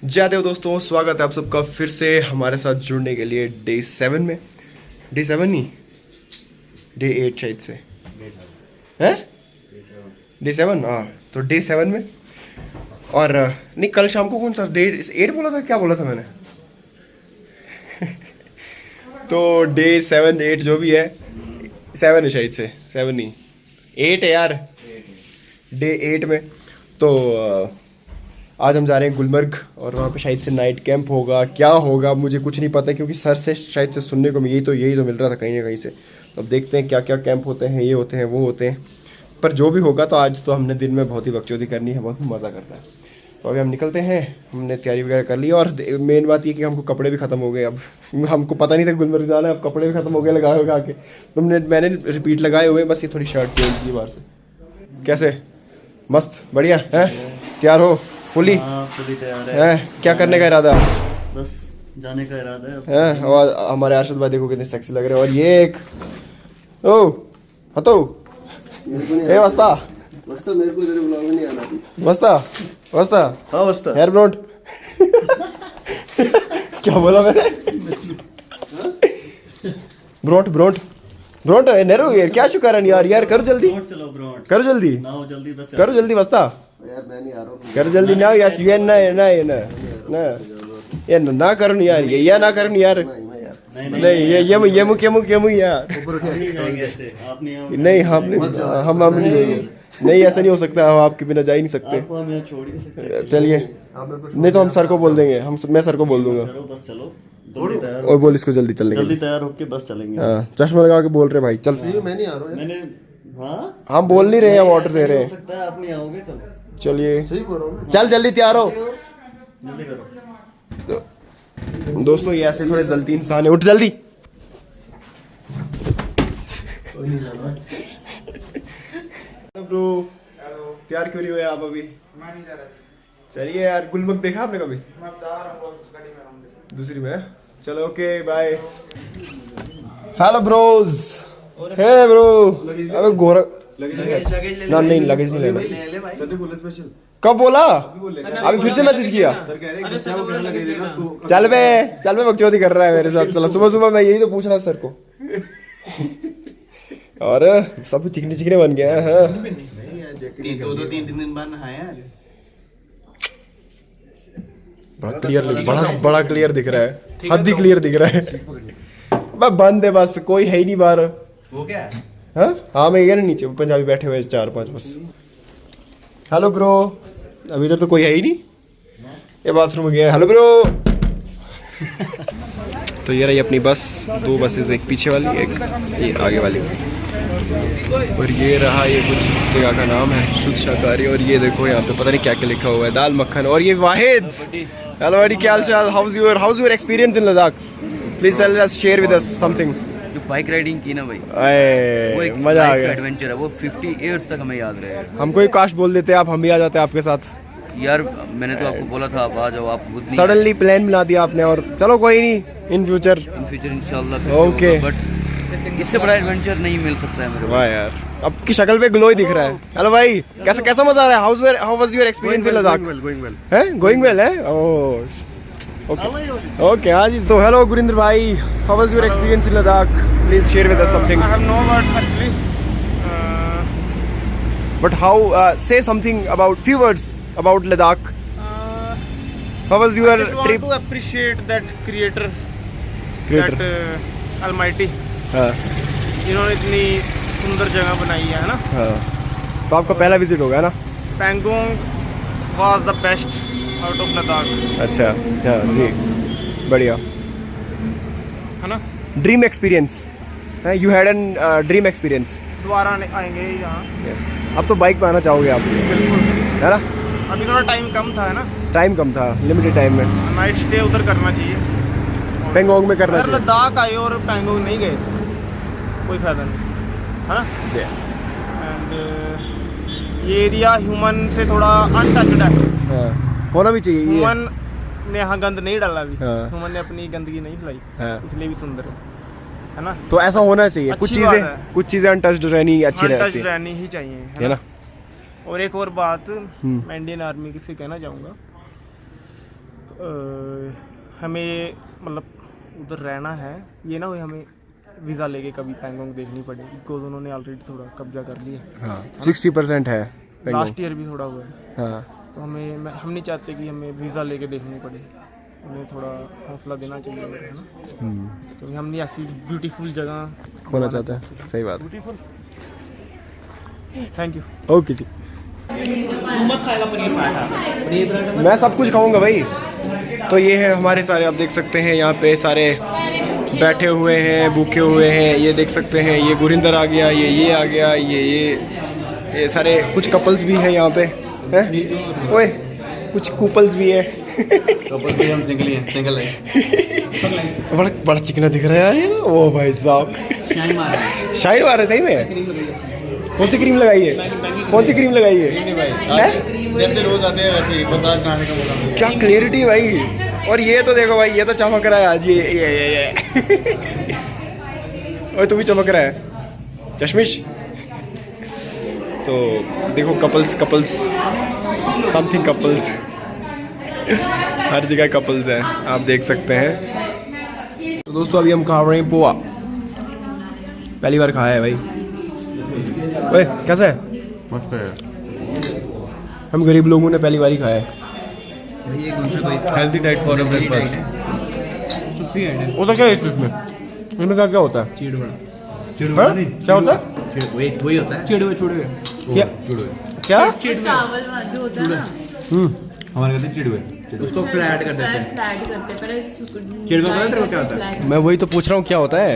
जय देव दोस्तों, स्वागत है आप सबका फिर से हमारे साथ जुड़ने के लिए डे 7 में। डे 7 नहीं, डे 8 शायद से है। डे 7, हाँ तो डे 7 में। और नहीं, कल शाम को कौन सा डे 8 बोला था, क्या बोला था मैंने? तो डे 7 8 जो भी है, 7 है शायद से, 7 नहीं 8 है यार, डे 8 में। तो आज हम जा रहे हैं गुलमर्ग और वहाँ पे शायद से नाइट कैंप होगा। क्या होगा मुझे कुछ नहीं पता, क्योंकि सर से शायद से सुनने को यही तो मिल रहा था कहीं ना कहीं से। तो अब देखते हैं क्या क्या कैंप होते हैं, ये होते हैं वो होते हैं, पर जो भी होगा। तो आज तो हमने दिन में बहुत ही बकचोदी करनी है, बहुत मज़ा करना है। तो अभी हम निकलते हैं, हमने तैयारी वगैरह कर ली। और मेन बात ये कि हमको कपड़े भी ख़त्म हो गए। अब हमको पता नहीं था गुलमर्ग जाना है, अब कपड़े भी ख़त्म हो गए लगा के। मैंने रिपीट लगाए हुए, बस ये थोड़ी शर्ट चेंज की बाहर से। कैसे, मस्त बढ़िया है, तैयार हो फुली? फुली तैयार है। क्या करने का इरादा? बस जाने का इरादा है। और हमारे अर्शद भाई देखो कितने सेक्सी लग रहे हैं। और ये एक ओ हतो ए वस्ता वस्ता, मेरे को तेरे ब्लॉग में नहीं आना थी। वस्ता वस्ता हाँ वस्ता हेयर ब्रोंड क्या बोला मैंने? ब्रोंट ब्रोंट ब्रोंट नेहरू यार, क्या शुक्र यार कर जल्दी, चलो ब्रोड कर जल्दी, नाओ जल्दी, बस कर जल्दी वस्ता, यार मैं नहीं आ रहा हूँ। कर जल्दी ना यार। ये ना करो यार, ये ना करो यार। नहीं ये मुख यार। आप नहीं आओगे? नहीं हम नहीं ऐसा नहीं हो सकता, हम आपके बिना जा ही नहीं सकते। आपको हम यहाँ छोड़ ही नहीं सकते। चलिए, नहीं तो हम सर को बोल देंगे, मैं सर को बोल दूंगा। चलो बस चलो, जल्दी तैयार और बोल इसको जल्दी चलने के जल्दी लिए। तैयार होके बस चलेंगे। हाँ, चश्मा लगा के बोल रहे भाई, चल। मैं नहीं आ रहा हूँ। मैंने हाँ, हम बोल नहीं रहे हैं, हम ऑर्डर दे रहे हो हैं। सकता है आप नहीं आओगे। चलो चलिए सही बोल रहा हूँ, चल, जल्दी तैयार हो। जल्दी करो। तो दोस्तों ये ऐसे थोड़े जल्दी इंसान है, उठ जल्दी। ब्रो तैयार क्यों नहीं हुए आप अभी? मैं नहीं जा रहा। चलिए यार, गुलमर्ग देखा आपने कभी? मैं जा रहा हूँ गाड़ी में रहूँगा। दूसरी में? चलो okay bye. Hello bros. Hey bro. अबे गोरा ना, नहीं लगेज नहीं लेना। कब बोला? अभी फिर से मैसेज किया। चल बे बकचोदी कर रहा है मेरे साथ। चलो सुबह मैं यही तो पूछ रहा सर को। और सब चिकने बन गए हैं। तीन दिन बाद नहाए आज। बड़ा क्लियर दिख रहा है, हद ही क्लियर दिख रहा है। बस बंद है, बस कोई है ही नहीं बाहर। वो क्या है? हाँ मैं ये ना, नीचे पंजाबी बैठे हुए 4-5 बस। हेलो ब्रो, अभी इधर तो कोई है ही नहीं। ये बाथरूम में गया। Hello bro. तो ये रही अपनी बस, 2 बसेस, एक पीछे वाली एक ये आगे वाली। और ये रहा, ये कुछ इस जगह का नाम है शुद्ध शाकाहारी। और ये देखो यहाँ पे पता नहीं क्या क्या लिखा हुआ है, दाल मक्खन। और ये वाहिद। हेलो बड़ी, क्या हाल चाल? How's your experience in Ladakh? Please tell us, share with us something. जो बाइक राइडिंग की ना भाई, वो एक मजा आ लाइफ गया। एडवेंचर है। वो 50 इयर्स तक हमें याद रहेगा। हमको ही काश बोल देते आप, हम भी आ जाते आपके साथ। यार मैंने तो आपको बोला था आप आ जाओ, आप खुद नहीं सडनली प्लान बना दिया आपने। और चलो कोई नहीं, इन फ्यूचर इन फ्यूचर इंशाल्लाह Okay. बट इससे बड़ा एडवेंचर नहीं मिल सकता है मेरे को। वाह यार, अब की शक्ल पे ग्लो ही दिख रहा है। हेलो भाई, कैसा मजा आ रहा है? How was your experience in Ladakh? Going well है। ओह ओके हाँ जी। तो हेलो गुरिंदर भाई, how was your experience in Ladakh? Please share with us something. I have no words actually. But how, से something about, few words about Ladakh. How was your I just want trip? to appreciate that creator. Creator. That Almighty. हाँ जिन्होंने इतनी सुंदर जगह बनाई है ना। हाँ। तो आपका पहला विजिट होगा ना? Pangong was the best out of Ladakh. अच्छा हाँ जी, बढ़िया। है ना? Dream experience, you had an dream experience. दोबारा आएंगे यहाँ। यस। अब तो बाइक पे आना चाहोगे आप, बिल्कुल। है ना? अभी थोड़ा टाइम कम था है ना। टाइम कम था, लिमिटेड टाइम में। नाइट स्टे उधर करना चाहिए। पेंगोंग में करना अगर चाहिए। लद्दाख आए और पैंगोंग नहीं गए कोई फायदा नहीं, है ना। यस। एंड ये एरिया ह्यूमन से थोड़ा अनटच्ड है। हाँ, होना भी चाहिए ये। ह्यूमन ने यहाँ गंद नहीं डाला अभी। हाँ। ह्यूमन ने अपनी गंदगी नहीं फैलाई, हाँ। इसलिए भी सुंदर है ना। तो ऐसा होना चाहिए। अच्छी बात है। कुछ चीजें अनटच्ड रहनी अच्छी रहती अनटच्ड है, रहनी ही चाहिए, है ना? और एक और बात मैं इंडियन आर्मी से कहना चाहूँगा, तो हमें मतलब उधर रहना है, ये ना हो हमें वीज़ा लेके कभी पैंगोंग देखनी पड़े, बिकॉज उन्होंने ऑलरेडी थोड़ा कब्जा कर लिया। हाँ 60% है लास्ट ईयर भी थोड़ा हुआ है, हाँ तो हम नहीं चाहते कि हमें वीज़ा लेके देखनी पड़े, उन्हें थोड़ा हौसला देना चाहिए, है ना। क्योंकि हम नहीं ऐसी ब्यूटीफुल जगह खोना चाहते हैं, सही बात। ब्यूटीफुल। Thank you. ओके जी, मैं सब कुछ खाऊंगा भाई। तो ये है हमारे सारे, आप देख सकते हैं यहाँ पे सारे बैठे हुए हैं, भूखे हुए हैं, ये देख सकते हैं। ये गुरिंदर आ गया, ये आ गया, ये सारे कुछ कपल्स भी हैं यहाँ पे, हैं ओए, कुछ कूपल्स भी है। कपल भी हम सिंगल ही हैं, सिंगल है। बड़ा चिकना दिख रहा है यार ये। ओ भाई साहब, शाइन मार रहा है। शाइन मार रहा है सही में। कौन सी क्रीम लगाई है? कौन सी क्रीम लगाई है? जैसे रोज आते हैं वैसे ही मसाज कराने का मौका मिला। क्या क्लियरिटी भाई। और ये तो देखो भाई, ये तो चमक रहा है आज, ये और तू भी चमक रहा है चश्मिश। तो देखो कपल्स समथिंग कपल्स, हर जगह कपल्स हैं, आप देख सकते हैं। तो दोस्तों अभी हम खा रहे हैं पोहा, पहली बार खाया है भाई। ओए कैसा है? मस्त है। हम गरीब लोगों ने पहली बार ही खाया है। ये कौन सा कोई हेल्दी डाइट फॉर ब्रेकफास्ट? होता क्या है इसमें? इसमें क्या क्या होता है? चिड़वड़ा हाँ? नहीं, क्या होता है? वही होता है। चिड़वे क्या क्या? चावल जो होता है ना, हमारे कहते हैं चिड़वे, उसको फ्लैट कर देते हैं। फ्लैट करते हैं पहले। चिड़वा पता है तेरे को क्या होता है? मैं वही तो पूछ रहा हूँ क्या होता है।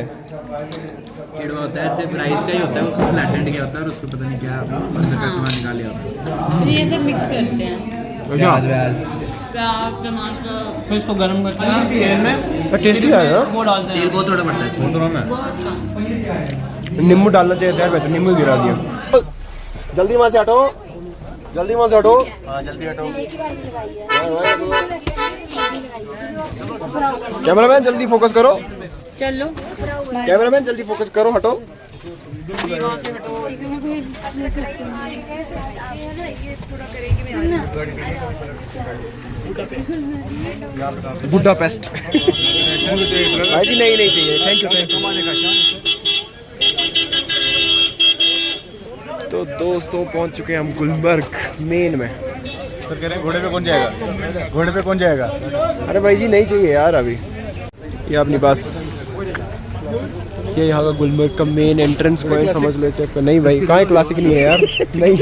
चिड़वा होता है सिर्फ राइस का ही होता है, उसको फ्लैटेंड किया होता है और उसको पता नहीं क्या अंदर का सामान निकाल लिया होता है। फिर ये सब मिक्स करते हैं, प्याज व्याज प्याज टमाटर, फिर इसको गर्म करके ना तेल में टेस्टी है ना? वो डालते हैं। तेल बहुत थोड़ा पड़ता है इसमें दोनों में। बहुत कम। नींबू डालना चाहिए था, वैसे नींबू गिरा दिया। जल्दी वहाँ से हटो, जल्दी वहाँ से हटो। हाँ जल्दी हटो। कैमरामैन जल्दी फोकस करो, चलो कैमरामैन जल्दी फोकस करो, हटो। बुडापेस्ट भाई जी, नहीं चाहिए, थैंक यू। तो दोस्तों पहुंच चुके हैं हम गुलमर्ग मेन में। सर कह रहे हैं घोड़े पे कौन जाएगा? घोड़े पे कौन जाएगा? अरे भाई जी नहीं चाहिए यार अभी। ये अपनी पास ये यहाँ का गुलमर्ग का मेन एंट्रेंस पॉइंट समझ लेते हैं। नहीं भाई, कहाँ है? क्लासिक नहीं है यार। नहीं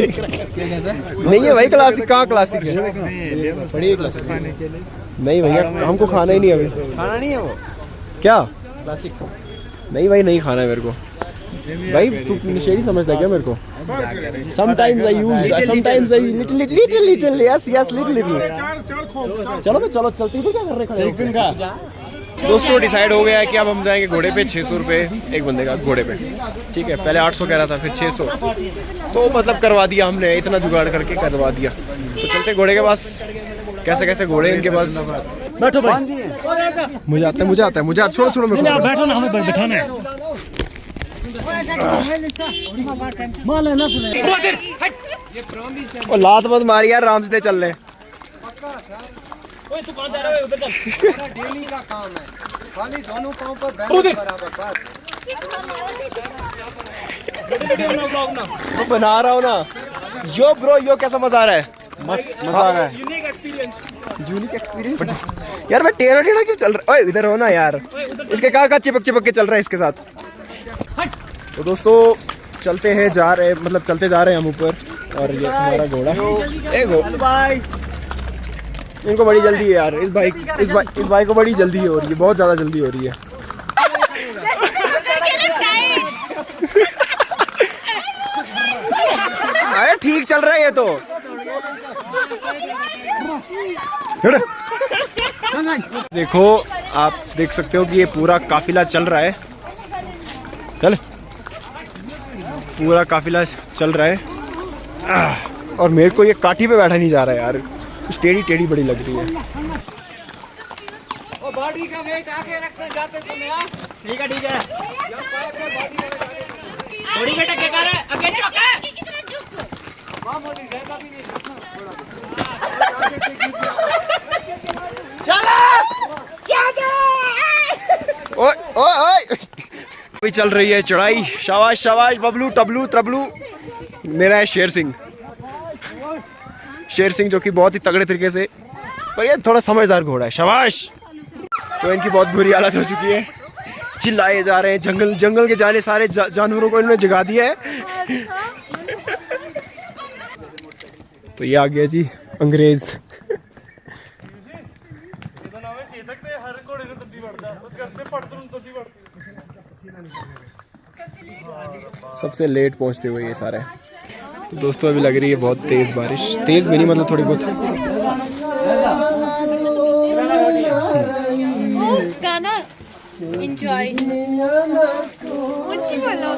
है भाई क्लासिक, कहाँ क्लासिक है? नहीं भैया, हमको खाना ही नहीं अभी। खाना नहीं है वो क्या? क्लासिक। नहीं भाई, नहीं खाना है मेरे को भाई। तू नशेड़ी समझता है क्या मेरे को? Sometimes I use, sometimes I little, yes, little. चलो भाई, चलो चलते ही तो क्या कर रहे खड़े? दोस्तों डिसाइड हो गया है कि अब हम जाएंगे घोड़े पे। 600 रुपये एक बंदे का घोड़े पे, ठीक है। पहले 800 कह रहा था, फिर 600, तो मतलब करवा दिया हमने, इतना जुगाड़ करके करवा दिया। तो चलते घोड़े के पास। कैसे कैसे घोड़े इनके पास। बैठो भाई, मुझे आता है। छोड़ो मेरे को। बैठो ना, हमें बैठाना है। और लात मत मारी यार, आराम से चल रहे। तू कहाँ जा रहा है? उधर चल। डेली का काम है, खाली दोनों पाँव पर बैठने बराबर बस। तो बना रहा हूँ ना। यो ब्रो, यो कैसा मजा आ रहा है? मस्त मजा आ रहा है। यूनिक एक्सपीरियंस यार। मैं टेढ़ा क्यों चल रहा? ओए इधर हो ना यार, इसके कहाँ चिपक के चल रहा है इसके साथ। तो दोस्तों चलते जा रहे हैं हम ऊपर। और ये हमारा घोड़ा, इनको बड़ी जल्दी है यार। इस बाइक को बड़ी जल्दी हो रही है, बहुत ज्यादा जल्दी हो रही है। अरे ठीक चल रहा है ये तो। देखो आप देख सकते हो कि ये पूरा काफिला चल रहा है। पूरा काफिला चल रहा है और मेरे को ये काठी पे बैठा नहीं जा रहा है यार। टेढ़ी बड़ी लग रही है। बॉडी का वेट आगे रखना जाते समय। ठीक है। थोड़ी बेटा क्या कर रहा है? आगे मामूली ज्यादा भी नहीं रखना, थोड़ा ओए अभी चल रही है चढ़ाई। शाबाश शाबाश बबलू टबलू त्रबलू। मेरा है शेर सिंह जो कि बहुत ही तगड़े तरीके से, पर ये थोड़ा समझदार घोड़ा है। शाबाश। तो इनकी बहुत बुरी हालत हो चुकी है, चिल्लाए जा रहे हैं। जंगल के जाने सारे जानवरों को इन्होंने जगा दिया है। तो ये आ गया जी अंग्रेज। सबसे लेट पहुंचते हुए ये सारे। तो दोस्तों अभी लग रही है बहुत तेज बारिश, तेज भी नहीं मतलब थोड़ी बहुत। गाना एंजॉय ऊंची बोलो।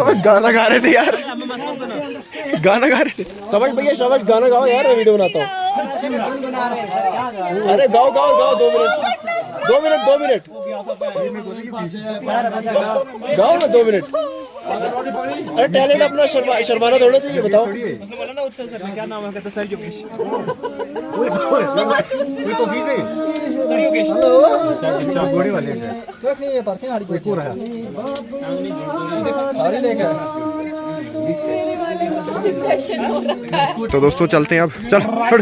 अबे गाना गा रहे थे यार, गाना गा रहे थे। समझ भैया समझ, गाना गाओ यार, मैं वीडियो बनाता हूँ। अरे गाओ गाओ गाओ, 2 मिनट गाओ ना 2 मिनट। अरे टैलेंट अपना शर्माना थोड़ा चाहिए, बताओ। क्या नाम है सर योगेश? तो दोस्तों चलते हैं अब, चल हट।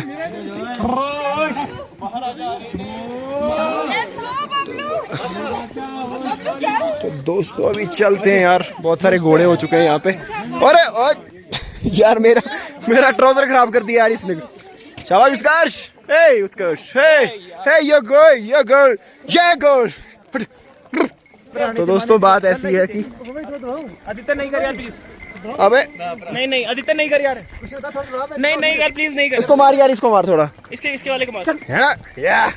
तो दोस्तों अभी चलते हैं यार, बहुत सारे घोड़े हो चुके हैं यहाँ पे। अरे यार मेरा ट्राउजर खराब कर दिया यार इसने। शाबाश उत्कर्ष, हे उत्कर्ष, हे ये गोल। तो दोस्तों बात ऐसी है कि आदित्य नहीं कर यार प्लीज। अबे नहीं आदित्य नहीं कर यार। नहीं यार प्लीज नहीं कर। इसको मार यार, इसको मार थोड़ा, इसके वाले को मार। है ना या।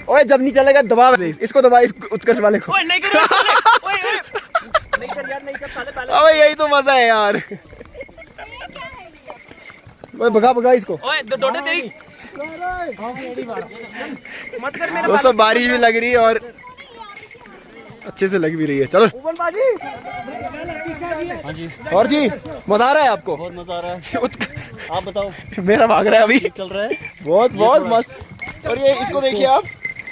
ओए जब नहीं चलेगा दबा से इसको, दबा इस उत्कर्ष वाले को। ओए नहीं कर यार, नहीं कर साले पहले। अबे यही तो मजा है यार। ओए भगा इसको। ओए डोडे तेरी मत कर मेरा। दोस्तों बारिश भी लग रही है और अच्छे से लग भी रही है। चलो हाँ जी, और जी मजा आ रहा है आपको? बहुत मजा आ रहा है। आप बताओ। मेरा भाग रहा है अभी, चल रहा है बहुत मस्त। और ये इसको देखिए आप,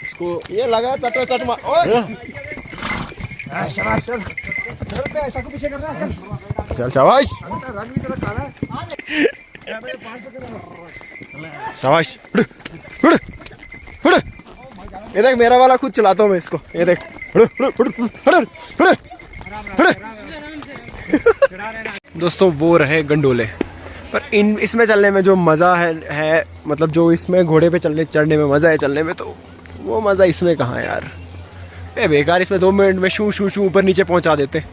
इसको ये लगा चट मार। चल शाबाश शाबाश। ये देख मेरा वाला खुद चलाता हूँ मैं इसको, ये देख। दोस्तों वो रहे गंडोले, पर इसमें चलने में जो मज़ा है मतलब जो इसमें घोड़े पे चढ़ने में मज़ा है चलने में, तो वो मज़ा इसमें कहाँ है यार। ये बेकार, इसमें 2 मिनट में शू ऊपर नीचे पहुंचा देते।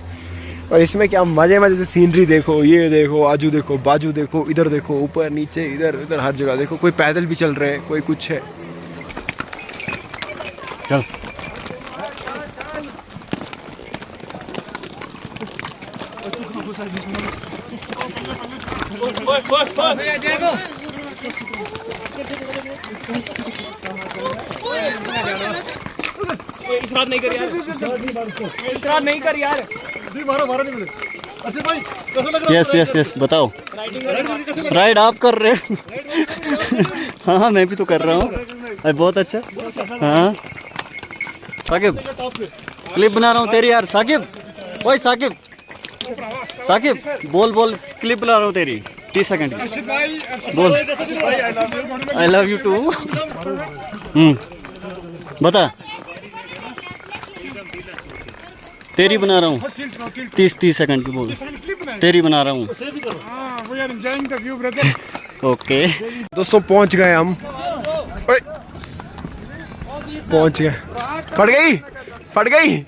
और इसमें क्या मज़े से सीनरी देखो, ये देखो, आजू देखो, बाजू देखो, इधर देखो, ऊपर नीचे, इधर हर जगह देखो। कोई पैदल भी चल रहे हैं, कोई कुछ है। चल इसरार नहीं कर यार, इसरार नहीं कर यार। यस बताओ। राइड आप कर रहे हो? हाँ मैं भी तो कर रहा हूँ। अरे बहुत अच्छा। हाँ साकिब क्लिप बना रहा हूँ तेरी यार। साकिब ओए साकिब बोल क्लिप बना रहा हूँ तेरी 30 सेकंड की। बोल आई लव यू टू। बता तेरी बना रहा हूँ 30 सेकंड की। बोल तेरी बना रहा हूँ। ओके दोस्तों पहुंच गए हम, पहुंच गए। फट गई।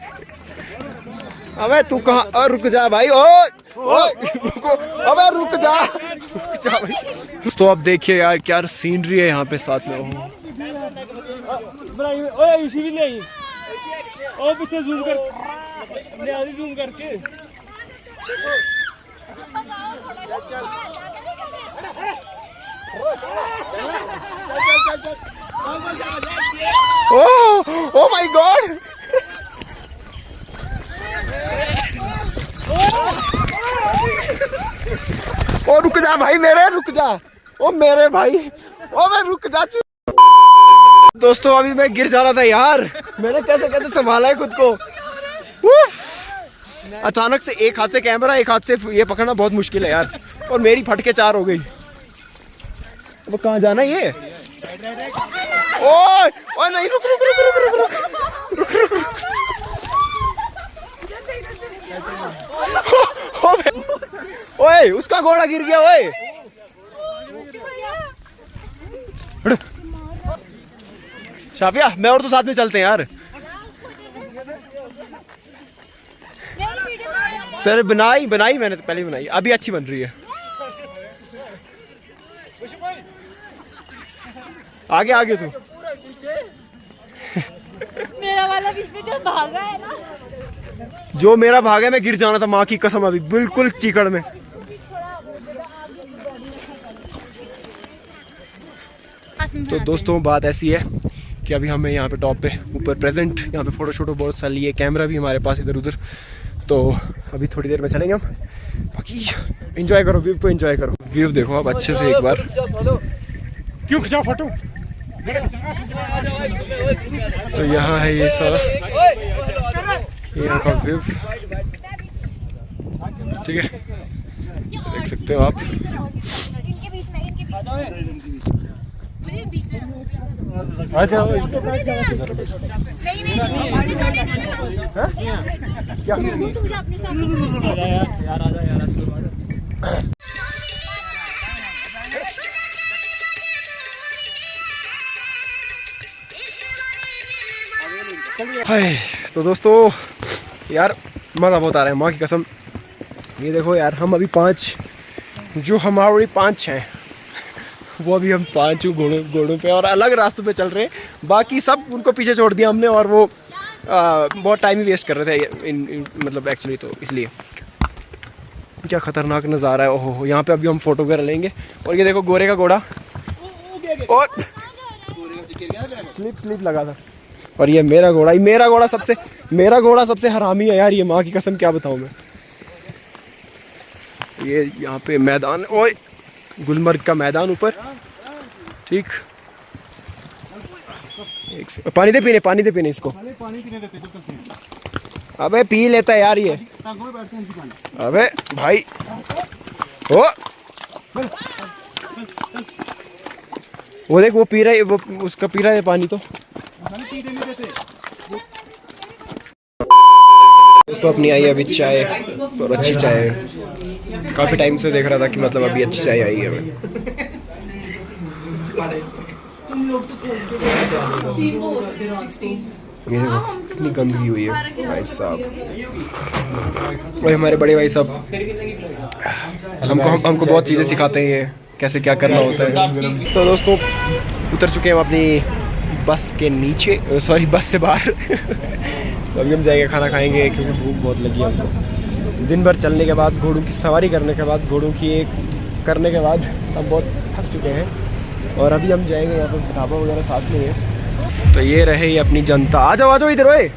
अबे तू कहाँ, रुक जा भाई। रुको, अबे रुक जा भाई। दोस्तों अब देखिए यार क्या सीनरी है यहाँ पे साथ में। ओए इसी भी नहीं। ओ पीछे जूम कर ले, आधी जूम करके। Oh my God. ओ रुक जा भाई मेरे, रुक जा। ओ मेरे भाई, ओ मैं रुक जा दोस्तों, अभी मैं गिर जा रहा था यार, मैंने कैसे कैसे संभाला है खुद को। उफ! अचानक से एक हाथ से कैमरा, एक हाथ से ये पकड़ना बहुत मुश्किल है यार, और मेरी फटके 4 हो गई। अब कहाँ जाना है ये? ओए ओए नहीं, रुक रुक रुक रुक रुक रुक रुक रुक। ओए उसका घोड़ा गिर गया। ओए शाफिया, मैं और तो साथ में चलते हैं यार। तेरे बनाई मैंने तो पहले ही बनाई, अभी अच्छी बन रही है। आगे आगे तू। मेरा वाला बीच में जो भागा है ना, जो मेरा भाग है, मैं गिर जाना था माँ की कसम, अभी बिल्कुल चीकड़ में। तो दोस्तों बात ऐसी है कि अभी हमें यहाँ पे टॉप पे ऊपर प्रेजेंट, यहाँ पे फोटो शोटो बहुत सारी है, कैमरा भी हमारे पास इधर उधर। तो अभी थोड़ी देर में चलेंगे हम, बाकी एंजॉय करो, व्यू को एंजॉय करो। व्यू देखो आप अच्छे से एक बार। क्यों खिंचाओ फोटो? तो यहाँ है ये सारा, यहाँ का व्यू, ठीक है, देख सकते हो आप। अच्छा क्या हाय। तो दोस्तों यार मज़ा बहुत आ रहा है माँ की कसम। ये देखो यार, हम अभी 5, जो हमारी 5 हैं, वो अभी हम 5 घोड़ों पे और अलग रास्तों पे चल रहे हैं। बाकी सब उनको पीछे छोड़ दिया हमने, और वो बहुत टाइम ही वेस्ट कर रहे थे मतलब एक्चुअली, तो इसलिए। क्या खतरनाक नज़ारा है। ओहो, यहाँ पे अभी हम फोटो वगैरह लेंगे। और ये देखो गोरे का घोड़ा, और स्लिप लगा था। और ये मेरा घोड़ा सबसे हरामी है यार, ये माँ की कसम, क्या बताऊँ मैं। ये यहाँ पे मैदान, ओए गुलमर्ग का मैदान ऊपर, ठीक। पानी दे पीने इसको। अबे पी लेता है यार ये। अबे भाई, ओ वो देख, वो पी रहा है, वो उसका पी रहा है पानी। तो दोस्तों अपनी आई है अभी चाय, और अच्छी चाय है। काफ़ी टाइम से देख रहा था कि मतलब अभी अच्छी चाय आई है हमें। ये देखो कितनी गंदगी हुई है भाई साहब। भाई हमारे बड़े भाई साहब हमको बहुत चीज़ें सिखाते हैं, ये कैसे क्या करना होता है। तो दोस्तों उतर चुके हैं हम अपनी बस के नीचे, सॉरी बस से बाहर। तो अभी हम जाएंगे, खाना खाएंगे, क्योंकि भूख बहुत लगी है हमको। दिन भर चलने के बाद, घोड़ों की सवारी करने के बाद, घोड़ों की एक करने के बाद हम बहुत थक चुके हैं। और अभी हम जाएंगे, यहाँ पर ढाबा वगैरह साथ में है। तो ये रहे ये अपनी जनता। आ जाओ इधर। ओए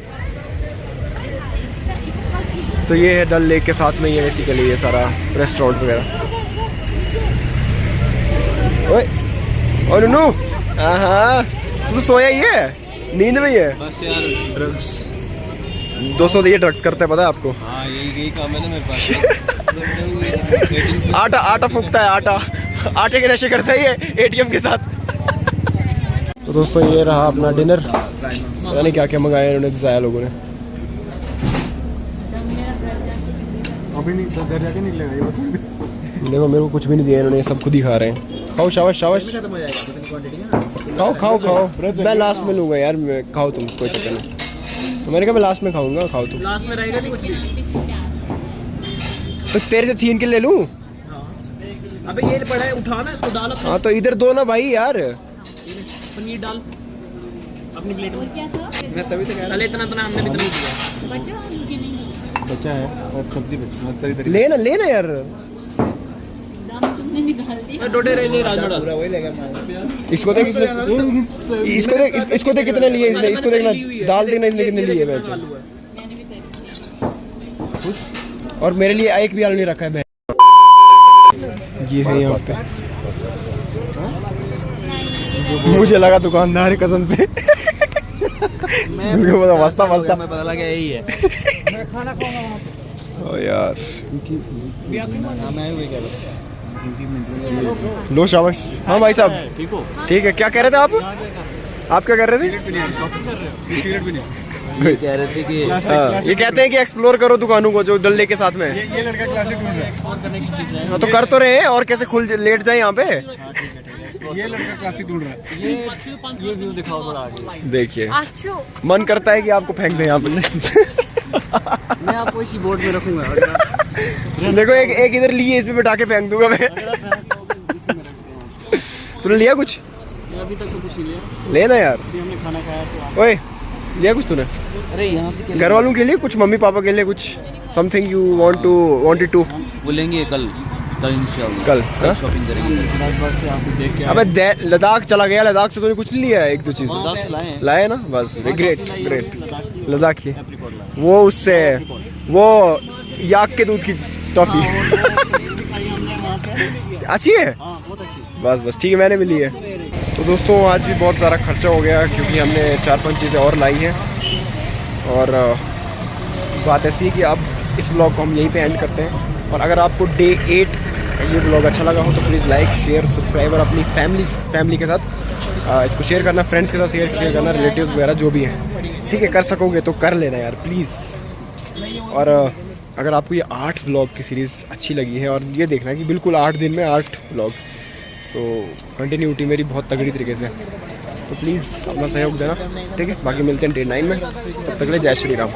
तो ये है डल लेक के साथ में, ये बेसिकली ये सारा रेस्टोरेंट वगैरह। ओए ओ नुनू, हाँ तू तो सोया ही है, नींद में ही है। बस यार ड्रग्स, दोस्तों ये ड्रग्स करते हैं, पता है आपको? हाँ यही काम है ना मेरे पास। आटा फूकता है, आटे के नशे करता है ये एटीएम के साथ। तो दोस्तों ये रहा अपना डिनर। पता नहीं क्या क्या मंगाया इन्होंने जाया लोगों ने। अभी नहीं, तो घर जाके निकलेगा ये। देखो मेरे को कुछ भी नहीं दिया इन्होंने, सब खुद ही खा रहे हैं। खाओ, शाबाश। खाओ। मैं लास्ट में लूँगा यार, मैं खाओ तुम, कोई चक्कर नहीं। तो मैंने कहा मैं लास्ट में खाऊंगा, खाओ तुम। लास्ट में रहेगा नहीं कुछ भी। तो तेरे से छीन के ले लूँ? अबे ये पड़ा है, उठाना इसको, डाल अपने। हाँ तो इधर दो ना भाई यार। पनीर डाल अपनी प्लेट में। क्या था? मैं तभी तो कह चले इतना हमने भी तो नहीं दिया। बचा है और सब्जी बची। लेना यार। तुमने निकाल दी। डोडे ले राजमा डाल। पूरा वही लेगा। इसको देख, इसको देख कितने लिए इसने, इसको देखना, दाल देखना इसने कितने लिए है। और मेरे लिए एक भी आलू नहीं रखा है। ये है यहाँ पे मुझे लगा दुकानदार है कसम से। मुझे पता वस्ता वस्ता मैं पता लगा यही है। ओ यार हाँ मैं वही कह रहा लो शाबाश। हाँ भाई साहब ठीक है। क्या कह रहे थे आप क्या कह रहे थे? सिगरेट भी नहीं ये कह रहे थे कि हाँ, ये कहते हैं कि एक्सप्लोर करो दुकानों को जो डल्ले के साथ में है। ये लड़का क्लासिक ढूंढ रहा है। हाँ, तो कर तो रहे हैं और कैसे खुल लेट जाए यहाँ पे। ये लड़का क्लासिक ढूंढ रहा है। ये व्यू दिखाओ थोड़ा आगे। देखिए अच्छू मन करता है कि आपको फेंक दें यहाँ पे। मैं आपको इसी बोर्ड में रखूंगा। देखो एक इधर लिए इस पे बिठा के फेंक दूंगा मैं। तूने लिया कुछ? अभी तक तो कुछ नहीं लिया, लेना यार। अभी हमने खाना खाया तो ओए लिया कुछ तूने? अरे यहाँ से घर वालों के लिए कुछ, मम्मी पापा के लिए कुछ, समथिंग यू वांटेड टू? बोलेंगे कल इंशाल्लाह कल हाँ? शॉपिंग करेंगे। बार से आपको देख के अबे लद्दाख चला गया, लद्दाख से तूने कुछ नहीं लिया है? एक दो चीज लद्दाख से लाए हैं। लाए ना बस। ग्रेट लद्दाख की वो उससे वो याक के दूध की टॉफी अच्छी है। बस ठीक है, मैंने भी ली है। तो दोस्तों आज भी बहुत ज़्यादा खर्चा हो गया क्योंकि हमने 4-5 चीज़ें और लाई हैं। और बात ऐसी है कि अब इस ब्लॉग को हम यहीं पे एंड करते हैं। और अगर आपको डे 8 का ये ब्लॉग अच्छा लगा हो तो प्लीज़ लाइक शेयर सब्सक्राइब और अपनी फैमिली के साथ इसको शेयर करना, फ्रेंड्स के साथ शेयर करना, रिलेटिव्स वगैरह जो भी हैं। ठीक है, कर सकोगे तो कर लेना यार प्लीज़। और अगर आपको ये 8 व्लॉग की सीरीज़ अच्छी लगी है और ये देखना कि बिल्कुल 8 दिन में 8 व्लॉग, तो कंटिन्यूटी मेरी बहुत तगड़ी तरीके से, तो प्लीज़ अपना सहयोग देना। ठीक है, बाकी मिलते हैं डे 9 में। तब तक के लिए जय श्री राम।